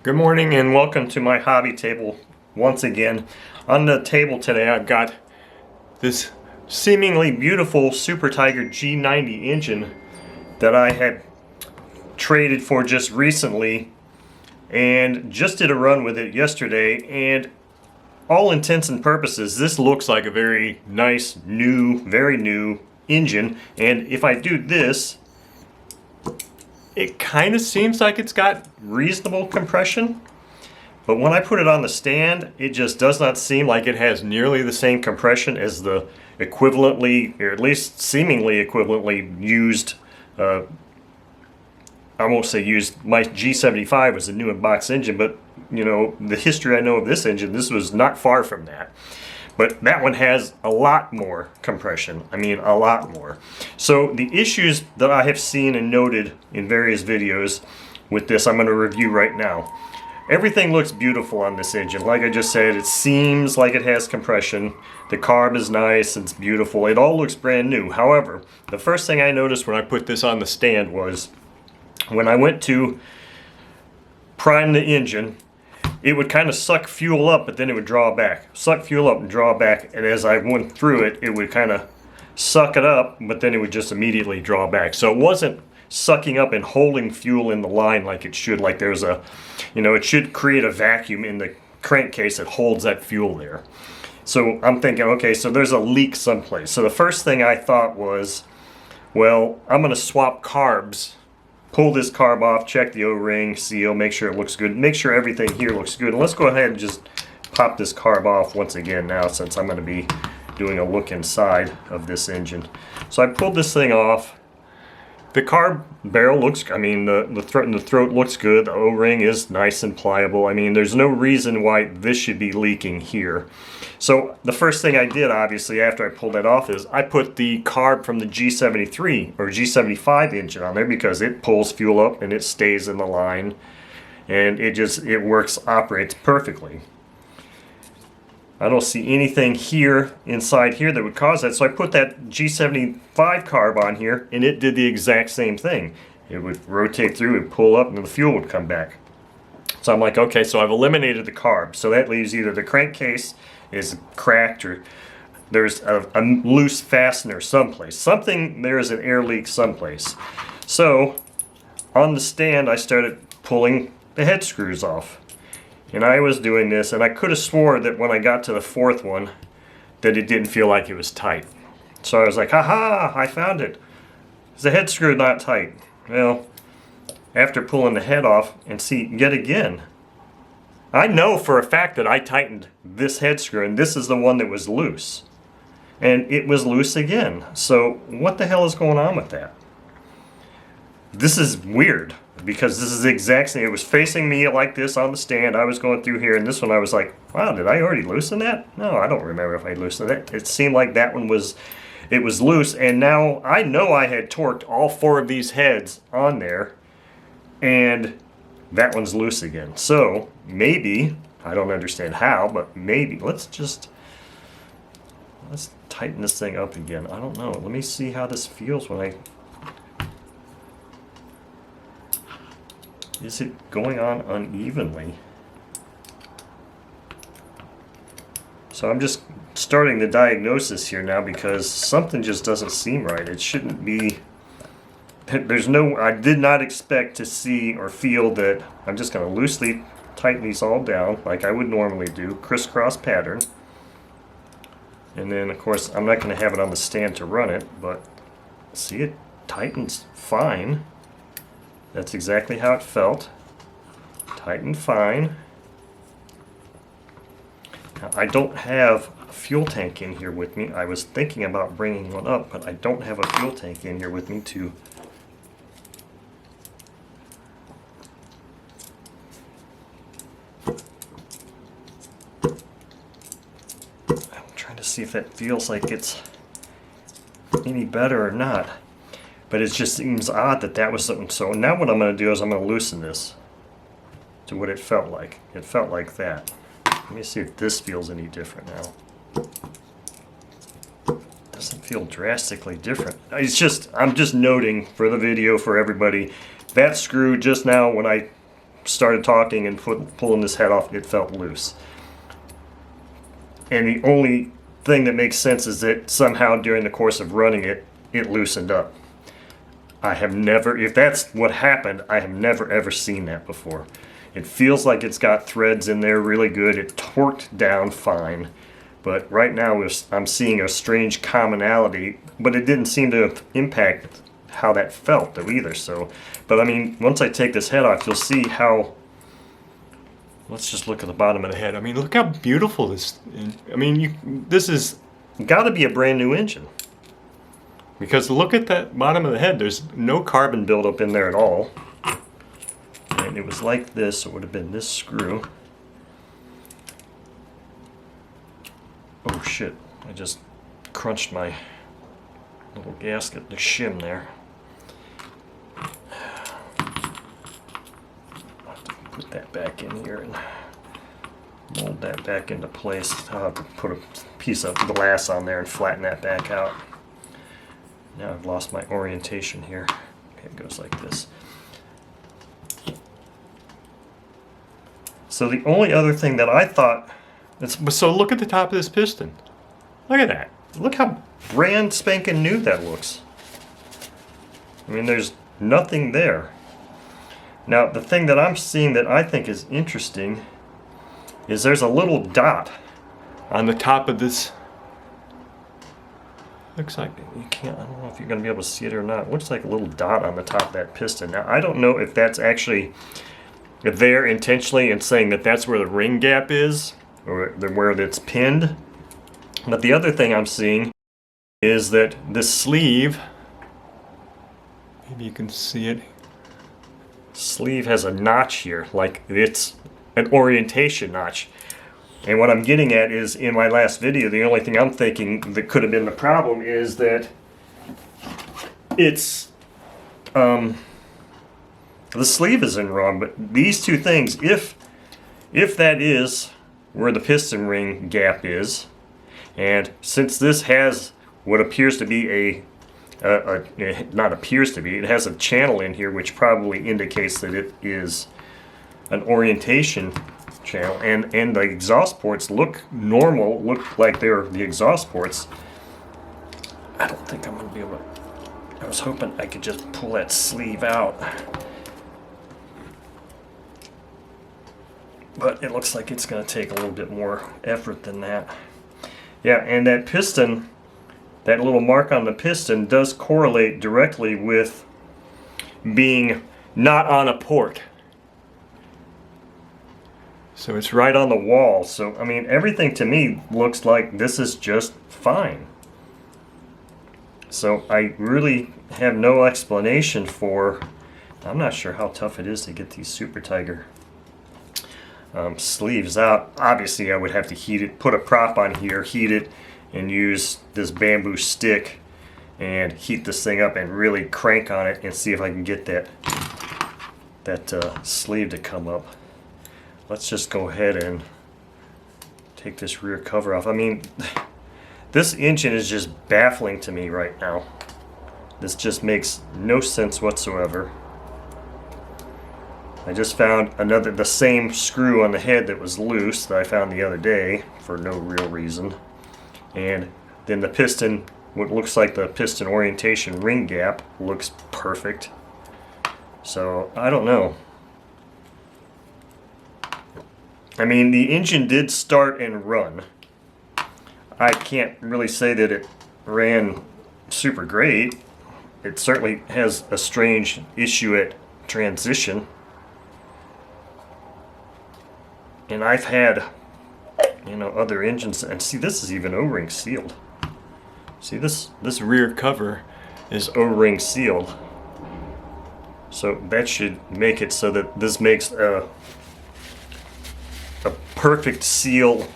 Good morning and welcome to my hobby table once again. On the table today I've got this seemingly beautiful Super Tigre G90 engine that I had traded for just recently and just did a run with it yesterday, and all intents and purposes this looks like a very nice very new engine. And if I do this, it kind of seems like it's got reasonable compression, but when I put it on the stand, it just does not seem like it has nearly the same compression as the equivalently, or at least seemingly equivalently used, I won't say used, my G75 was a new in-box engine, but you know, the history I know of this engine, this was not far from that. But that one has a lot more compression. I mean, a lot more. So the issues that I have seen and noted in various videos with this, I'm going to review right now. Everything looks beautiful on this engine. Like I just said, it seems like it has compression. The carb is nice, it's beautiful. It all looks brand new. However, the first thing I noticed when I put this on the stand was when I went to prime the engine, it would kind of suck fuel up, but then it would draw back. Suck fuel up and draw back, and as I went through it, it would kind of suck it up, but then it would just immediately draw back. So it wasn't sucking up and holding fuel in the line like it should, like there's a, you know, it should create a vacuum in the crankcase that holds that fuel there. So I'm thinking, okay, so there's a leak someplace. So the first thing I thought was, well, I'm going to swap carbs. Pull this carb off, check the O-ring, seal, make sure it looks good, make sure everything here looks good. And let's go ahead and just pop this carb off once again now, since I'm going to be doing a look inside of this engine. So I pulled this thing off. The carb barrel looks, I mean, the throat looks good. The O-ring is nice and pliable. I mean, there's no reason why this should be leaking here. So the first thing I did, obviously, after I pulled that off is I put the carb from the G73 or G75 engine on there, because it pulls fuel up and it stays in the line, and it works, operates perfectly. I don't see anything here inside here that would cause that, so I put that G75 carb on here and it did the exact same thing. It would rotate through and pull up and the fuel would come back. So I'm like, okay, so I've eliminated the carb, so that leaves either the crankcase is cracked or there's a loose fastener someplace. There is an air leak someplace. So on the stand I started pulling the head screws off. And I was doing this, and I could have swore that when I got to the fourth one that it didn't feel like it was tight. So I was like, haha, I found it. Is the head screw not tight? Well, after pulling the head off and see yet again, I know for a fact that I tightened this head screw, and this is the one that was loose. And it was loose again. So what the hell is going on with that? This is weird, because this is the exact same. It was facing me like this on the stand. I was going through here, and this one I was like, wow, did I already loosen that? No, I don't remember if I loosened it. It seemed like that one was loose, and now I know I had torqued all four of these heads on there, and that one's loose again. So maybe, I don't understand how, but maybe, let's tighten this thing up again. I don't know. Let me see how this feels when I... Is it going on unevenly? So I'm just starting the diagnosis here now, because something just doesn't seem right. It shouldn't be... I did not expect to see or feel that. I'm just going to loosely tighten these all down like I would normally do, crisscross pattern. And then of course I'm not going to have it on the stand to run it, but see, it tightens fine. That's exactly how it felt. Tightened fine. Now, I don't have a fuel tank in here with me. I was thinking about bringing one up, but I don't have a fuel tank in here with me to... I'm trying to see if that feels like it's any better or not. But it just seems odd that that was something. So now what I'm going to do is I'm going to loosen this to what it felt like. It felt like that. Let me see if this feels any different now. Doesn't feel drastically different. It's just, I'm just noting for the video for everybody, that screw just now when I started talking and pulling this head off, it felt loose. And the only thing that makes sense is that somehow during the course of running it, it loosened up. I have never, if that's what happened, I have never ever seen that before. It feels like it's got threads in there really good. It torqued down fine. But right now I'm seeing a strange commonality, but it didn't seem to impact how that felt though either. So, but I mean, once I take this head off, you'll see how, let's just look at the bottom of the head. I mean, look how beautiful this, I mean, this is got to be a brand new engine. Because look at that bottom of the head, there's no carbon buildup in there at all. And it was like this, it would have been this screw. Oh shit, I just crunched my little gasket, the shim there. I'll have to put that back in here and mold that back into place. I'll have to put a piece of glass on there and flatten that back out. Now I've lost my orientation here. Okay, it goes like this. So the only other thing that I thought, so look at the top of this piston. Look at that. Look how brand spanking new that looks. I mean, there's nothing there. Now, the thing that I'm seeing that I think is interesting is there's a little dot on the top of this. Looks like you can't, I don't know if you're going to be able to see it or not. It looks like a little dot on the top of that piston. Now, I don't know if that's actually there intentionally and saying that that's where the ring gap is, or where it's pinned. But the other thing I'm seeing is that this sleeve, maybe you can see it, sleeve has a notch here, like it's an orientation notch. And what I'm getting at is, in my last video, the only thing I'm thinking that could have been the problem is that it's, the sleeve isn't wrong, but these two things, if that is where the piston ring gap is, and since this has what appears to be not appears to be, it has a channel in here which probably indicates that it is an orientation channel, and the exhaust ports look normal, look like they're the exhaust ports. I don't think I'm going to be able to, I was hoping I could just pull that sleeve out. But it looks like it's going to take a little bit more effort than that. Yeah, and that piston, that little mark on the piston does correlate directly with being not on a port. So it's right on the wall. So, I mean, everything to me looks like this is just fine. So I really have no explanation for, I'm not sure how tough it is to get these Super Tiger sleeves out. Obviously I would have to heat it, put a prop on here, heat it, and use this bamboo stick and heat this thing up and really crank on it and see if I can get that sleeve to come up. Let's just go ahead and take this rear cover off. I mean, this engine is just baffling to me right now. This just makes no sense whatsoever. I just found the same screw on the head that was loose that I found the other day for no real reason. And then the piston, what looks like the piston orientation ring gap, looks perfect. So, I don't know. I mean, the engine did start and run. I can't really say that it ran super great. It certainly has a strange issue at transition. And I've had, you know, other engines, and see, this is even O-ring sealed. See, this rear cover is O-ring sealed. So that should make it so that this makes a perfect seal,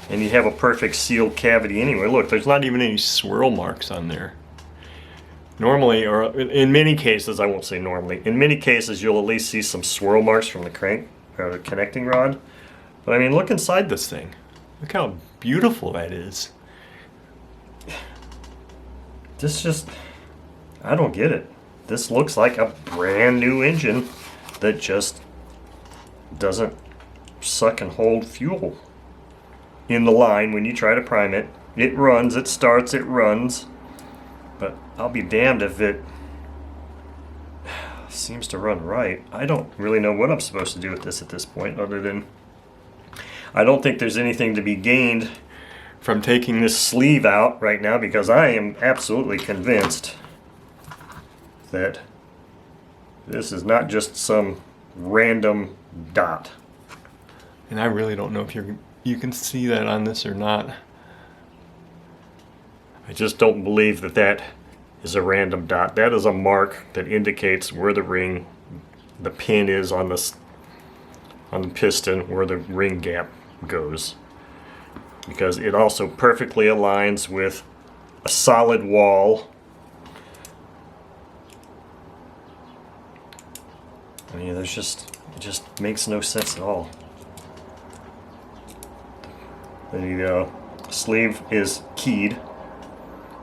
and you have a perfect sealed cavity anyway. Look, there's not even any swirl marks on there. Normally, or in many cases, I won't say normally, in many cases you'll at least see some swirl marks from the crank, or the connecting rod. But I mean, look inside this thing. Look how beautiful that is. This just, I don't get it. This looks like a brand new engine that just doesn't suck and hold fuel in the line when you try to prime it. It runs, it starts, it runs, but I'll be damned if it seems to run right. I don't really know what I'm supposed to do with this at this point, other than I don't think there's anything to be gained from taking this sleeve out right now, because I am absolutely convinced that this is not just some random dot. And I really don't know if you can see that on this or not. I just don't believe that that is a random dot. That is a mark that indicates where the pin is on the piston, where the ring gap goes. Because it also perfectly aligns with a solid wall. I mean, it just makes no sense at all. The sleeve is keyed.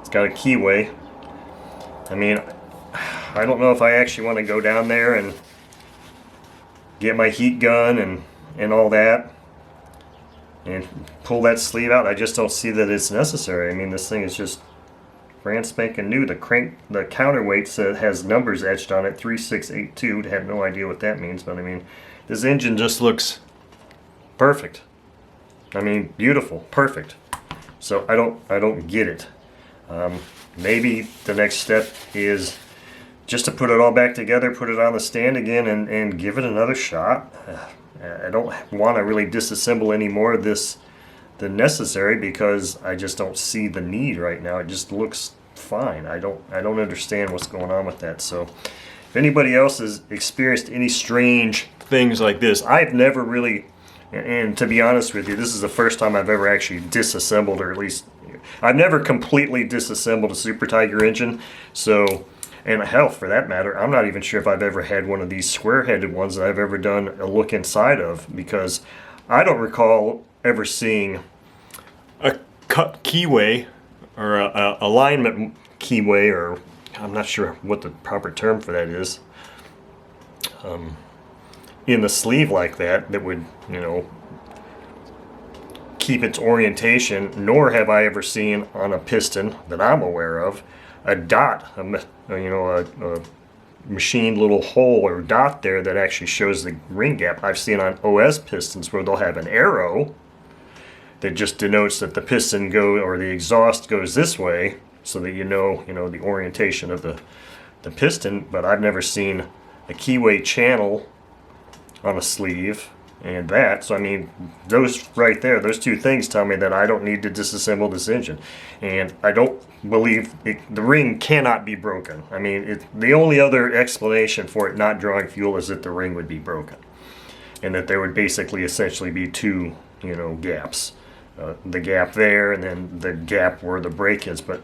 It's got a keyway. I mean, I don't know if I actually want to go down there and get my heat gun and all that and pull that sleeve out. I just don't see that it's necessary. I mean, this thing is just brand spanking new. The counterweight has numbers etched on it, 3682. Have no idea what that means, but I mean, this engine just looks perfect. I mean, beautiful, perfect. So I don't get it. Maybe the next step is just to put it all back together, put it on the stand again, and give it another shot. I don't want to really disassemble any more of this than necessary, because I just don't see the need right now. It just looks fine. I don't understand what's going on with that. So if anybody else has experienced any strange things like this, I've never really, and to be honest with you, this is the first time I've ever actually disassembled, or at least I've never completely disassembled a Super Tiger engine. So, and hell, for that matter, I'm not even sure if I've ever had one of these square-headed ones that I've ever done a look inside of, because I don't recall ever seeing a cut keyway or a alignment keyway, or I'm not sure what the proper term for that is, in the sleeve like that would, you know, keep its orientation. Nor have I ever seen on a piston that I'm aware of a dot, a machined little hole or dot there that actually shows the ring gap. I've seen on OS pistons where they'll have an arrow that just denotes that the piston or the exhaust goes this way, so that you know the orientation of the piston. But I've never seen a keyway channel on a sleeve and that. So I mean, those right there, those two things tell me that I don't need to disassemble this engine, and I don't believe the ring cannot be broken. I mean, the only other explanation for it not drawing fuel is that the ring would be broken, and that there would basically essentially be two gaps, the gap there and then the gap where the brake is. But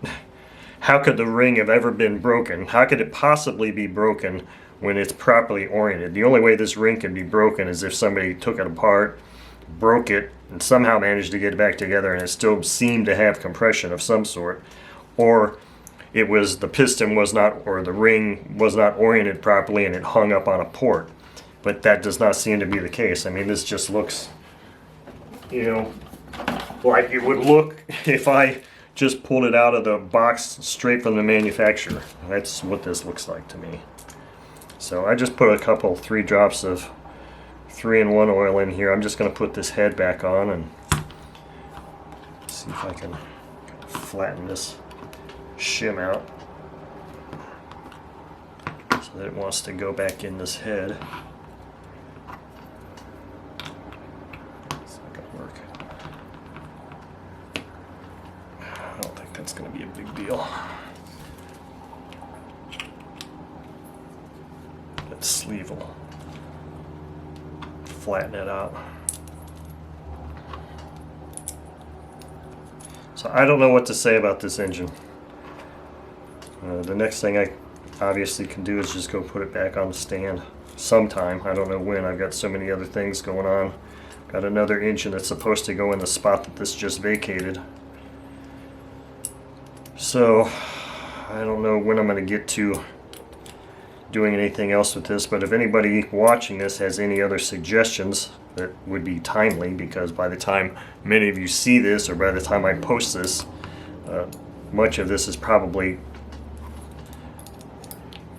how could the ring have ever been broken? How could it possibly be broken when it's properly oriented? The only way this ring can be broken is if somebody took it apart, broke it, and somehow managed to get it back together and it still seemed to have compression of some sort, or it was the piston was not, or the ring was not oriented properly and it hung up on a port. But that does not seem to be the case. I mean, this just looks, like it would look if I just pulled it out of the box straight from the manufacturer. That's what this looks like to me. So I just put 3 drops of 3-in-1 oil in here. I'm just going to put this head back on and see if I can flatten this shim out so that it wants to go back in this head. It's not going to work. I don't think that's going to be a big deal. That sleeve will flatten it out. So I don't know what to say about this engine. The next thing I obviously can do is just go put it back on the stand sometime. I don't know when. I've got so many other things going on. Got another engine that's supposed to go in the spot that this just vacated. So I don't know when I'm going to get to doing anything else with this, but if anybody watching this has any other suggestions that would be timely, because by the time many of you see this or by the time I post this, much of this has probably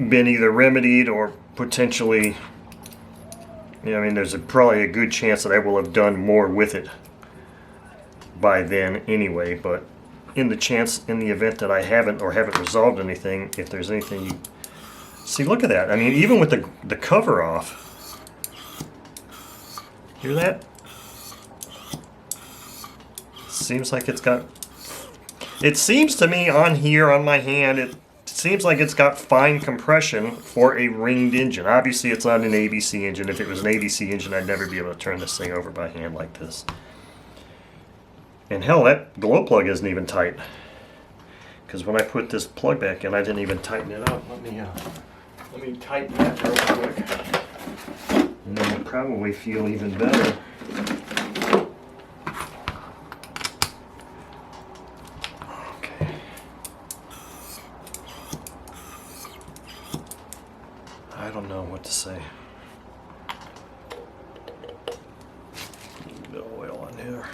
been either remedied or potentially, I mean, there's probably a good chance that I will have done more with it by then anyway, but in the event that I haven't or haven't resolved anything, if there's anything you see, look at that. I mean, even with the cover off, hear that? Seems like it's got, it seems to me on here on my hand, it seems like it's got fine compression for a ringed engine. Obviously it's not an ABC engine. If it was an ABC engine, I'd never be able to turn this thing over by hand like this. And hell, that glow plug isn't even tight. Because when I put this plug back in, I didn't even tighten it up. Let me tighten that real quick. And then you'll probably feel even better. Okay. I don't know what to say. A bit of oil on here.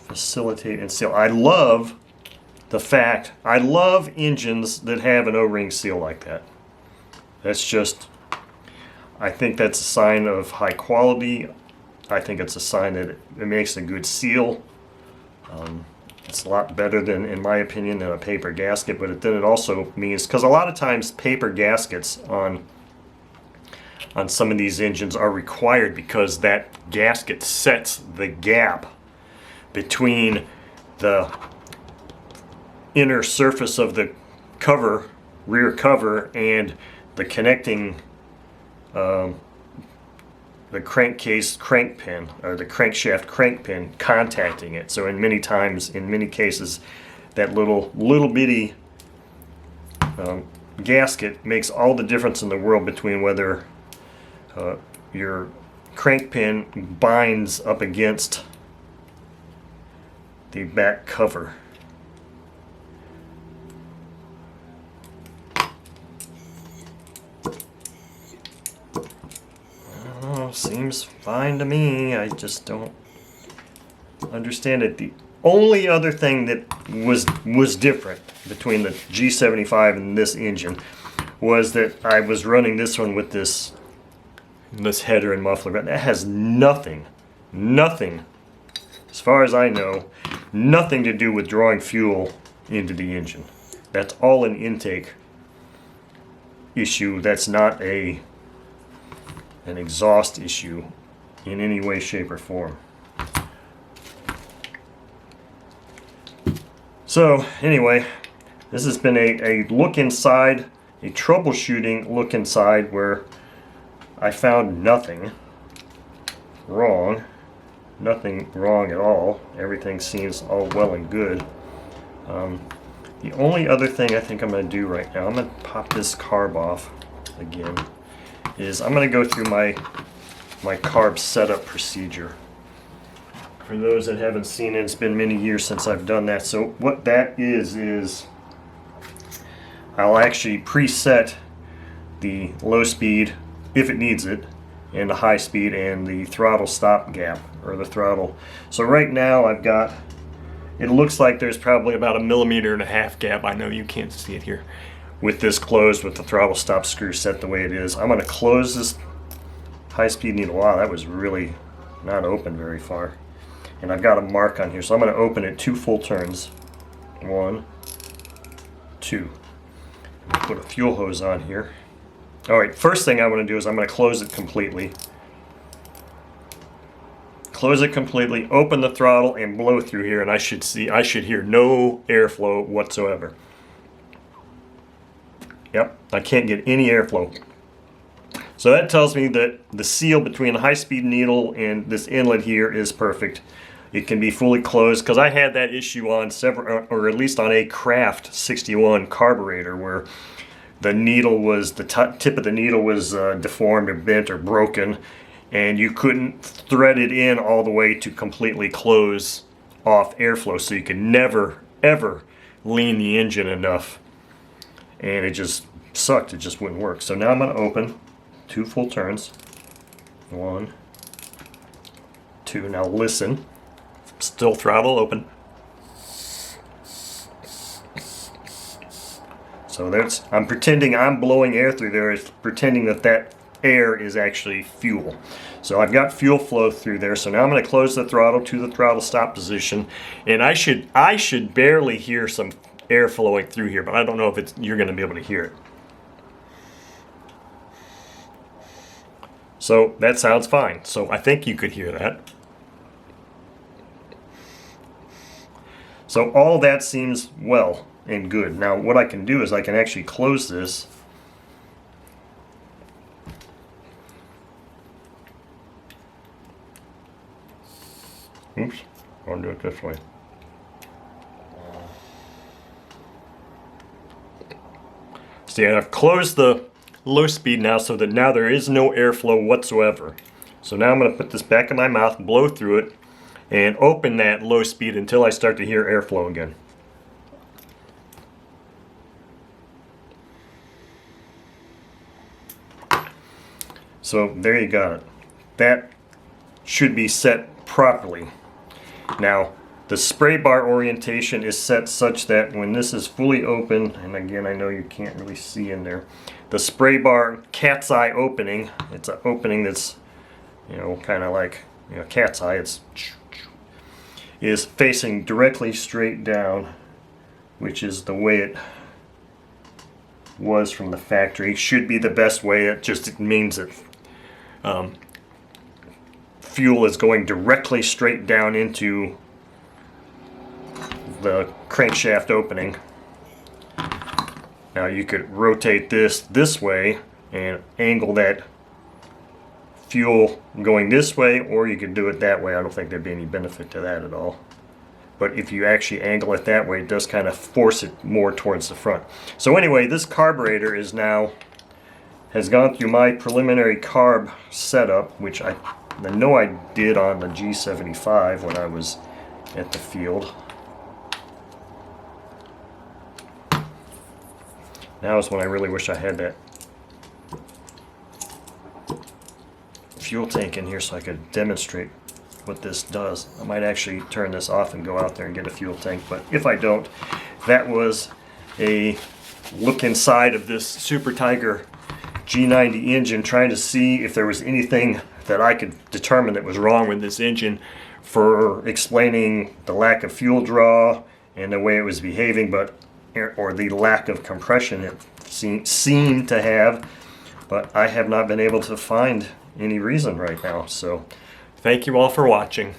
Facilitate and seal. I love engines that have an O-ring seal like that. That's just, I think that's a sign of high quality. I think it's a sign that it makes a good seal. It's a lot better than, in my opinion, than a paper gasket, but then it also means, because a lot of times paper gaskets on some of these engines are required because that gasket sets the gap between the inner surface of the cover, rear cover, and the connecting, the crankcase crank pin, or the crankshaft crank pin contacting it. So in many cases, that little bitty gasket makes all the difference in the world between whether your crank pin binds up against the back cover. I don't know, seems fine to me. I just don't understand it. The only other thing that was different between the G75 and this engine was that I was running this one with this header and muffler, but that has nothing, as far as I know, nothing to do with drawing fuel into the engine. That's all an intake issue. That's not an exhaust issue in any way, shape, or form. So anyway, this has been a look inside, a troubleshooting look inside, where I found nothing wrong at all. Everything seems all well and good. The only other thing I think I'm going to do right now, I'm going to pop this carb off again, is I'm going to go through my carb setup procedure. For those that haven't seen it, it's been many years since I've done that. So what that is I'll actually preset the low speed, if it needs it, and the high speed, and the throttle stop gap, or the throttle. So right now I've got, it looks like there's probably about 1.5 millimeters gap. I know you can't see it here. With this closed, with the throttle stop screw set the way it is. I'm going to close this high speed needle. Wow, that was really not open very far. And I've got a mark on here, so I'm going to open it 2 full turns. 1, 2. Put a fuel hose on here. Alright, first thing I want to do is I'm going to close it completely. Close it completely, open the throttle, and blow through here, and I should hear no airflow whatsoever. Yep, I can't get any airflow. So that tells me that the seal between the high-speed needle and this inlet here is perfect. It can be fully closed, because I had that issue on several, or at least on a Craft 61 carburetor, where the needle was, the tip of the needle was deformed or bent or broken, and you couldn't thread it in all the way to completely close off airflow, so you can never ever lean the engine enough, and it just sucked. It just wouldn't work. So now I'm going to open 2 full turns. 1, 2. Now listen. Still throttle open. So that's, I'm pretending I'm blowing air through there. It's pretending that that air is actually fuel. So I've got fuel flow through there. So now I'm going to close the throttle to the throttle stop position, and I should barely hear some air flowing through here, but I don't know if you're going to be able to hear it. So that sounds fine. So I think you could hear that. So all that seems well and good. Now what I can do is I can actually close this. Oops, I want to do it this way. See, I've closed the low speed now, so that now there is no airflow whatsoever. So now I'm going to put this back in my mouth, blow through it, and open that low speed until I start to hear airflow again. So there you got it. That should be set properly. Now the spray bar orientation is set such that when this is fully open, and again I know you can't really see in there, the spray bar cat's eye opening, it's an opening that's, you know, kind of like, you know, cat's eye, is facing directly straight down, which is the way it was from the factory. Should be the best way. It means that fuel is going directly straight down into the crankshaft opening. Now you could rotate this way and angle that fuel going this way, or you could do it that way. I don't think there'd be any benefit to that at all. But if you actually angle it that way, it does kind of force it more towards the front. So anyway, this carburetor has gone through my preliminary carb setup, which I know I did on the G95 when I was at the field. Now is when I really wish I had that fuel tank in here so I could demonstrate what this does. I might actually turn this off and go out there and get a fuel tank, but if I don't, that was a look inside of this Super Tiger G90 engine, trying to see if there was anything that I could determine that was wrong with this engine, for explaining the lack of fuel draw and the way it was behaving, or the lack of compression it seemed to have, but I have not been able to find any reason right now. So Thank you all for watching.